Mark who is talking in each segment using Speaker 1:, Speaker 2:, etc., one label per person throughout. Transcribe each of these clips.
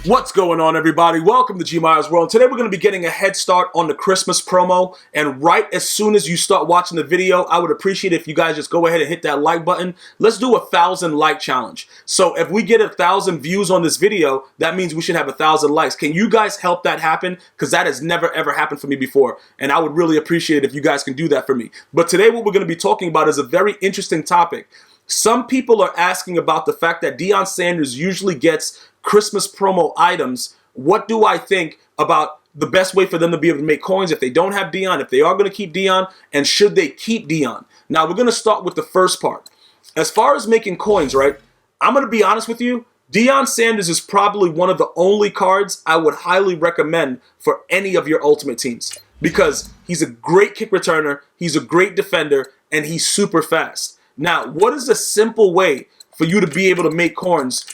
Speaker 1: What's going on, everybody? Welcome to GmiasWorld. Today we're going to be getting a head start on the Christmas promo, and right as soon as you start watching the video, I would appreciate it if you guys just go ahead and hit that like button. Let's do a 1,000 like challenge. So if we get 1,000 views on this video, that means we should have 1,000 likes. Can you guys help that happen? Because that has never ever happened for me before, and I would really appreciate it if you guys can do that for me. But today what we're going to be talking about is a very interesting topic. Some people are asking about the fact that Deion Sanders usually gets Christmas promo items. What do I think about the best way for them to be able to make coins if they don't have Deion, if they are going to keep Deion, and should they keep Deion? Now, we're going to start with the first part. As far as making coins, right, I'm going to be honest with you, Deion Sanders is probably one of the only cards I would highly recommend for any of your Ultimate teams because he's a great kick returner, he's a great defender, and he's super fast. Now, what is a simple way for you to be able to make coins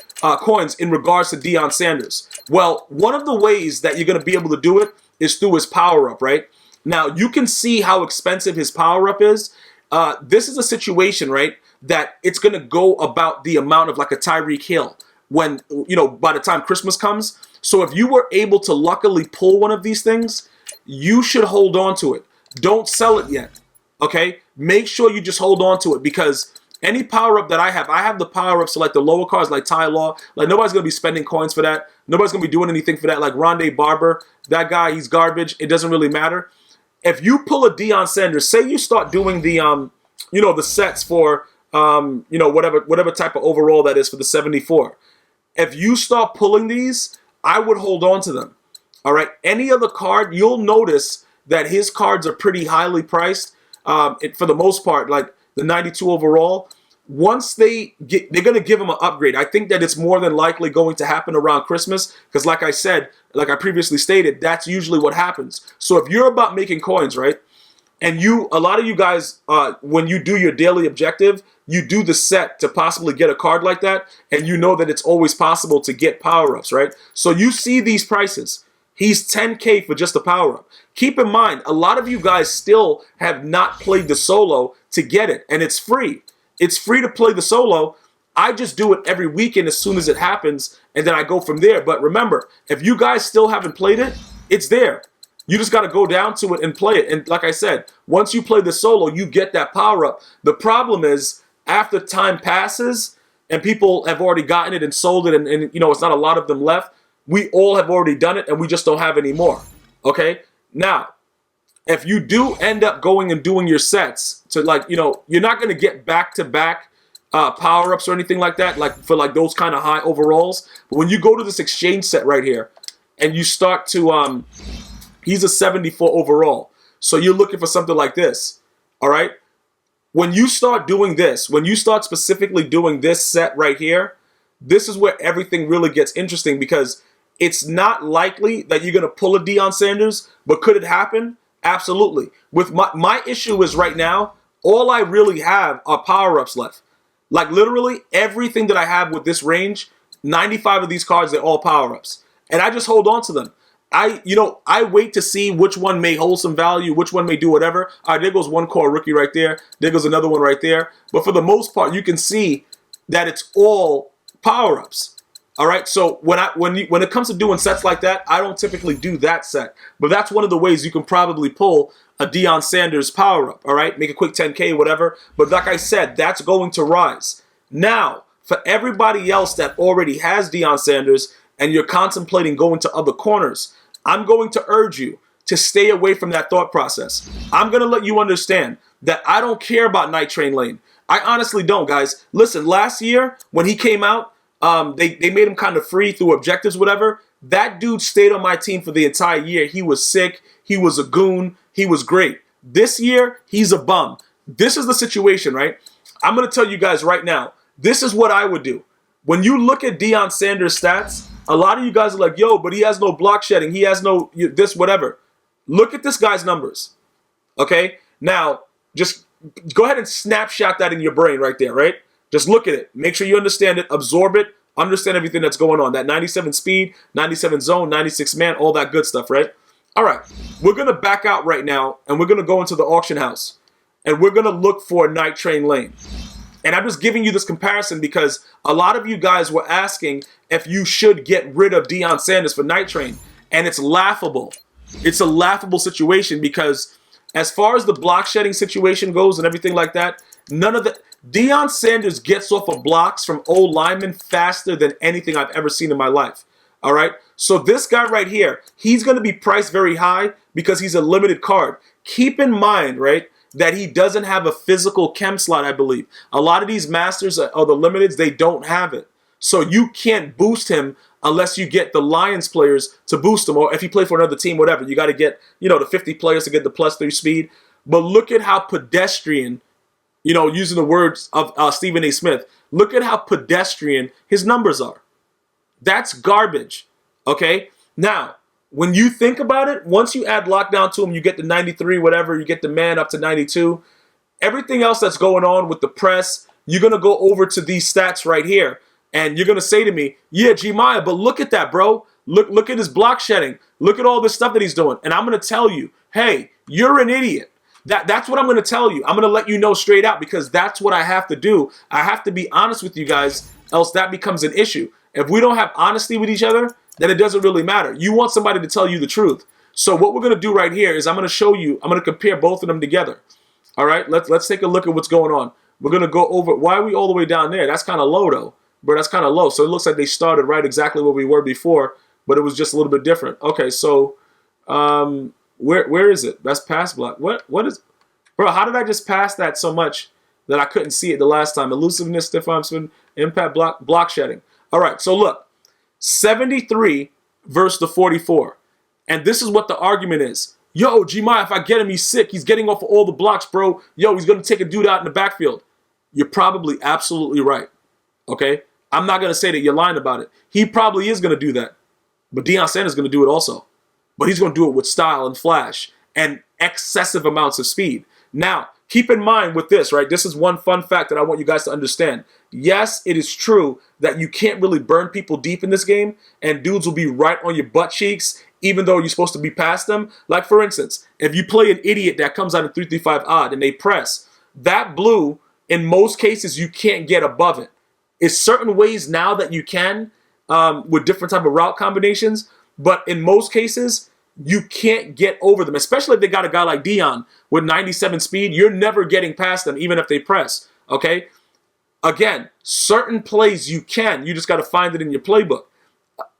Speaker 1: in regards to Deion Sanders? Well, one of the ways that you're going to be able to do it is through his Powerup, right? Now, you can see how expensive his Powerup is. This is a situation, right, that it's going to go about the amount of like a Tyreek Hill when, you know, by the time Christmas comes. So if you were able to luckily pull one of these things, you should hold on to it. Don't sell it yet, okay? Make sure you just hold on to it because any Powerup that I have the Powerups to like the lower cards like Ty Law. Like nobody's going to be spending coins for that. Nobody's going to be doing anything for that. Like Rondé Barber, that guy, he's garbage. It doesn't really matter. If you pull a Deion Sanders, say you start doing the, you know, the sets for, you know, whatever type of overall that is for the 74. If you start pulling these, I would hold on to them. All right. Any other card, you'll notice that his cards are pretty highly priced. For the most part, like the 92 overall, once they're going to give him an upgrade. I think that it's more than likely going to happen around Christmas because like I said, like I previously stated, that's usually what happens. So if you're about making coins, right, and a lot of you guys, when you do your daily objective, you do the set to possibly get a card like that, and you know that it's always possible to get power-ups, right? So you see these prices. He's 10K for just a Powerup. Keep in mind, a lot of you guys still have not played the solo to get it, and it's free. It's free to play the solo. I just do it every weekend as soon as it happens, and then I go from there. But remember, if you guys still haven't played it, it's there. You just got to go down to it and play it. And like I said, once you play the solo, you get that Powerup. The problem is, after time passes, and people have already gotten it and sold it, and you know, it's not a lot of them left, we all have already done it, and we just don't have any more, okay? Now, if you do end up going and doing your sets to, like, you know, you're not going to get back-to-back power-ups or anything like that, like for like those kind of high overalls. But when you go to this exchange set right here, and you start to, he's a 74 overall, so you're looking for something like this, all right? When you start doing this, when you start specifically doing this set right here, this is where everything really gets interesting because it's not likely that you're going to pull a Deion Sanders, but could it happen? Absolutely. With my issue is right now, all I really have are power-ups left. Like literally everything that I have with this range, 95 of these cards, they're all power-ups. And I just hold on to them. I wait to see which one may hold some value, which one may do whatever. All right, there goes one core rookie right there. There goes another one right there. But for the most part, you can see that it's all power-ups. All right, so when it comes to doing sets like that, I don't typically do that set. But that's one of the ways you can probably pull a Deion Sanders Powerup, all right? Make a quick 10K, whatever. But like I said, that's going to rise. Now, for everybody else that already has Deion Sanders and you're contemplating going to other corners, I'm going to urge you to stay away from that thought process. I'm going to let you understand that I don't care about Night Train Lane. I honestly don't, guys. Listen, last year when he came out, they made him kind of free through objectives, whatever. That dude stayed on my team for the entire year. He was sick. He was a goon. He was great. This year, he's a bum. This is the situation, right? I'm going to tell you guys right now, this is what I would do. When you look at Deion Sanders' stats, a lot of you guys are like, yo, but he has no block shedding. He has no this, whatever. Look at this guy's numbers, okay? Now, just go ahead and snapshot that in your brain right there, right? Just look at it. Make sure you understand it. Absorb it. Understand everything that's going on. That 97 speed, 97 zone, 96 man, all that good stuff, right? All right. We're going to back out right now, and we're going to go into the auction house, and we're going to look for Night Train Lane. And I'm just giving you this comparison because a lot of you guys were asking if you should get rid of Deion Sanders for Night Train. And it's laughable. It's a laughable situation because as far as the block shedding situation goes and everything like that, none of the... Deion Sanders gets off of blocks from old linemen faster than anything I've ever seen in my life. All right? So this guy right here, he's going to be priced very high because he's a limited card. Keep in mind, right, that he doesn't have a physical chem slot, I believe. A lot of these masters or the limiteds, they don't have it. So you can't boost him unless you get the Lions players to boost him, or if you play for another team, whatever. You got to get, the 50 players to get the +3 speed. But look at how pedestrian, using the words of Stephen A. Smith, look at how pedestrian his numbers are. That's garbage, okay? Now, when you think about it, once you add lockdown to him, you get the 93, whatever, you get the man up to 92. Everything else that's going on with the press, you're going to go over to these stats right here. And you're going to say to me, yeah, Gmia, but look at that, bro. Look at his block shedding. Look at all this stuff that he's doing. And I'm going to tell you, hey, you're an idiot. That's what I'm going to tell you. I'm going to let you know straight out because that's what I have to do. I have to be honest with you guys, else that becomes an issue. If we don't have honesty with each other, then it doesn't really matter. You want somebody to tell you the truth. So what we're going to do right here is I'm going to show you, I'm going to compare both of them together. All right, let's take a look at what's going on. We're going to go over, why are we all the way down there? That's kind of low though, bro, that's kind of low. So it looks like they started right exactly where we were before, but it was just a little bit different. Okay, so where is it? That's pass block. What is, bro, how did I just pass that so much that I couldn't see it the last time? Elusiveness, stiff arm spin, impact, block shedding. All right, so look, 73 versus the 44. And this is what the argument is. Yo, Gmia, if I get him, he's sick. He's getting off of all the blocks, bro. Yo, he's going to take a dude out in the backfield. You're probably absolutely right, okay? I'm not going to say that you're lying about it. He probably is going to do that. But Deion Sanders is going to do it also. But he's going to do it with style and flash and excessive amounts of speed. Now, keep in mind with this, right? This is one fun fact that I want you guys to understand. Yes, it is true that you can't really burn people deep in this game, and dudes will be right on your butt cheeks, even though you're supposed to be past them. Like, for instance, if you play an idiot that comes out in 3-3-5 odd and they press, that blue, in most cases, you can't get above it. It's certain ways now that you can with different type of route combinations, but in most cases, you can't get over them, especially if they got a guy like Deion with 97 speed. You're never getting past them, even if they press, okay? Again, certain plays you can. You just got to find it in your playbook.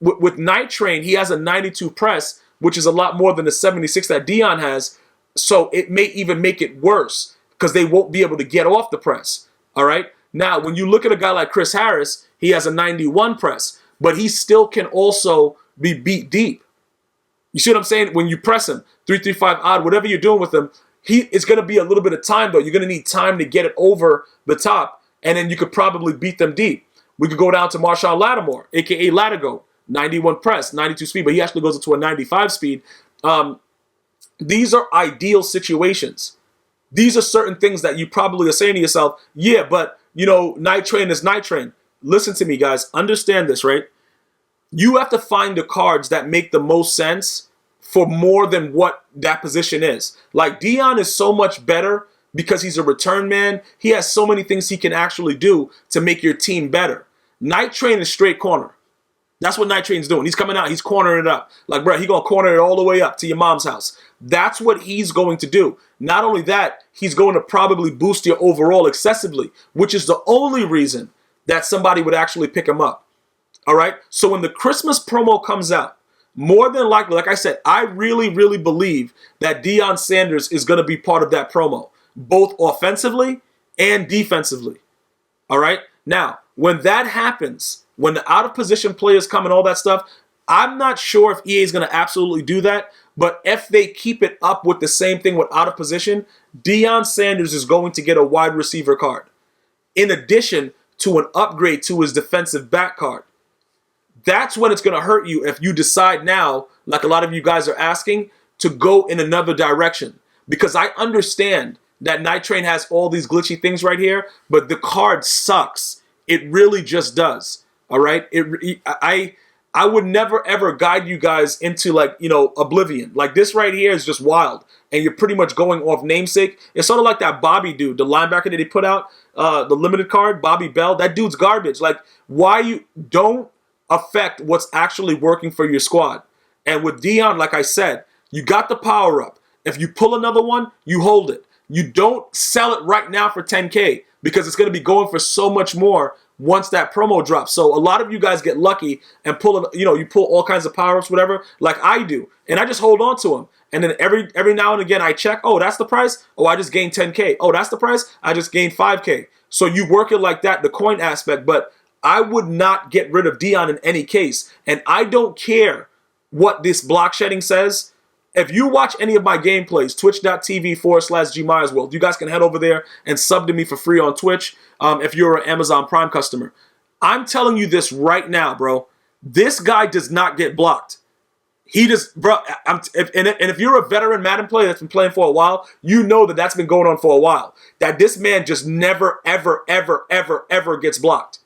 Speaker 1: With Night Train, he has a 92 press, which is a lot more than the 76 that Deion has, so it may even make it worse because they won't be able to get off the press, all right? Now, when you look at a guy like Chris Harris, he has a 91 press, but he still can also be beat deep. You see what I'm saying? When you press him, 3-3-5 odd, whatever you're doing with him, it's going to be a little bit of time, though. You're going to need time to get it over the top, and then you could probably beat them deep. We could go down to Marshawn Lattimore, a.k.a. Latigo, 91 press, 92 speed, but he actually goes into a 95 speed. These are ideal situations. These are certain things that you probably are saying to yourself, yeah, but, Night Train is Night Train. Listen to me, guys. Understand this, right? You have to find the cards that make the most sense for more than what that position is. Like, Deion is so much better because he's a return man. He has so many things he can actually do to make your team better. Night Train is straight corner. That's what Night Train's doing. He's coming out. He's cornering it up. Like, bro, he's going to corner it all the way up to your mom's house. That's what he's going to do. Not only that, he's going to probably boost your overall excessively, which is the only reason that somebody would actually pick him up. All right? So when the Christmas promo comes out, more than likely, like I said, I really, really believe that Deion Sanders is going to be part of that promo, both offensively and defensively. All right? Now, when that happens, when the out-of-position players come and all that stuff, I'm not sure if EA is going to absolutely do that, but if they keep it up with the same thing with out-of-position, Deion Sanders is going to get a wide receiver card, in addition to an upgrade to his defensive back card. That's when it's going to hurt you if you decide now, like a lot of you guys are asking, to go in another direction. Because I understand that Night Train has all these glitchy things right here, but the card sucks. It really just does. All right? I would never ever guide you guys into like, you know, oblivion. Like this right here is just wild. And you're pretty much going off namesake. It's sort of like that Bobby dude, the linebacker that he put out, the limited card, Bobby Bell. That dude's garbage. Like, why you don't affect what's actually working for your squad. And with Deion, like I said, you got the power up. If you pull another one, you hold it. You don't sell it right now for 10K because it's going to be going for so much more once that promo drops. So a lot of you guys get lucky and pull, you know, you pull all kinds of power-ups, whatever, like I do. And I just hold on to them. And then every now and again I check, oh, that's the price? Oh, I just gained 10K. Oh, that's the price? I just gained 5K. So you work it like that, the coin aspect. But I would not get rid of Deion in any case. And I don't care what this block shedding says. If you watch any of my gameplays, twitch.tv/GmiasWorld, you guys can head over there and sub to me for free on Twitch if you're an Amazon Prime customer. I'm telling you this right now, bro. This guy does not get blocked. He just, bro, if you're a veteran Madden player that's been playing for a while, you know that that's been going on for a while. That this man just never, ever, ever, ever, ever gets blocked.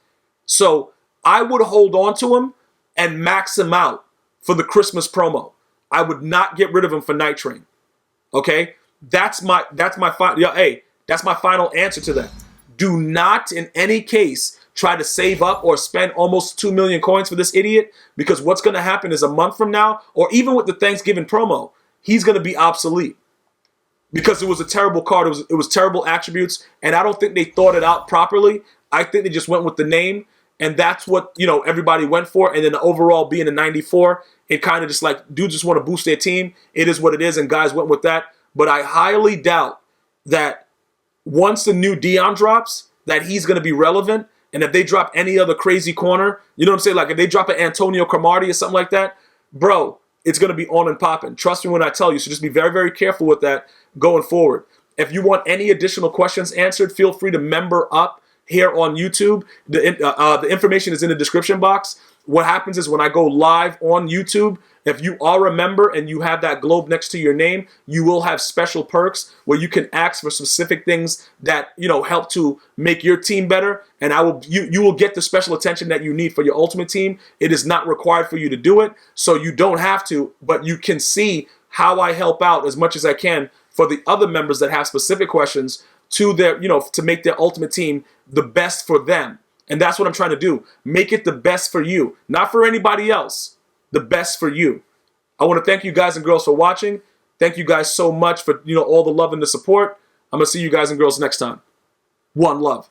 Speaker 1: So I would hold on to him and max him out for the Christmas promo. I would not get rid of him for Night Train. Okay? That's my final, hey, that's my final answer to that. Do not in any case try to save up or spend almost 2 million coins for this idiot, because what's going to happen is a month from now, or even with the Thanksgiving promo, he's going to be obsolete. Because it was a terrible card. It was terrible attributes, and I don't think they thought it out properly. I think they just went with the name, and that's what, you know, everybody went for. And then the overall being a 94, it kind of just like, dudes just want to boost their team. It is what it is, and guys went with that. But I highly doubt that once the new Deion drops, that he's going to be relevant. And if they drop any other crazy corner, you know what I'm saying? Like if they drop an Antonio Cromartie or something like that, bro, it's going to be on and popping. Trust me when I tell you. So just be very, very careful with that going forward. If you want any additional questions answered, feel free to member up here on YouTube. The information is in the description box. What happens is when I go live on YouTube, if you are a member and you have that globe next to your name, you will have special perks where you can ask for specific things that, you know, help to make your team better. And you will get the special attention that you need for your ultimate team. It is not required for you to do it, so you don't have to, but you can see how I help out as much as I can for the other members that have specific questions to their, you know, to make their ultimate team the best for them. And that's what I'm trying to do. Make it the best for you, not for anybody else. The best for you. I want to thank you guys and girls for watching. Thank you guys so much for, you know, all the love and the support. I'm going to see you guys and girls next time. One love.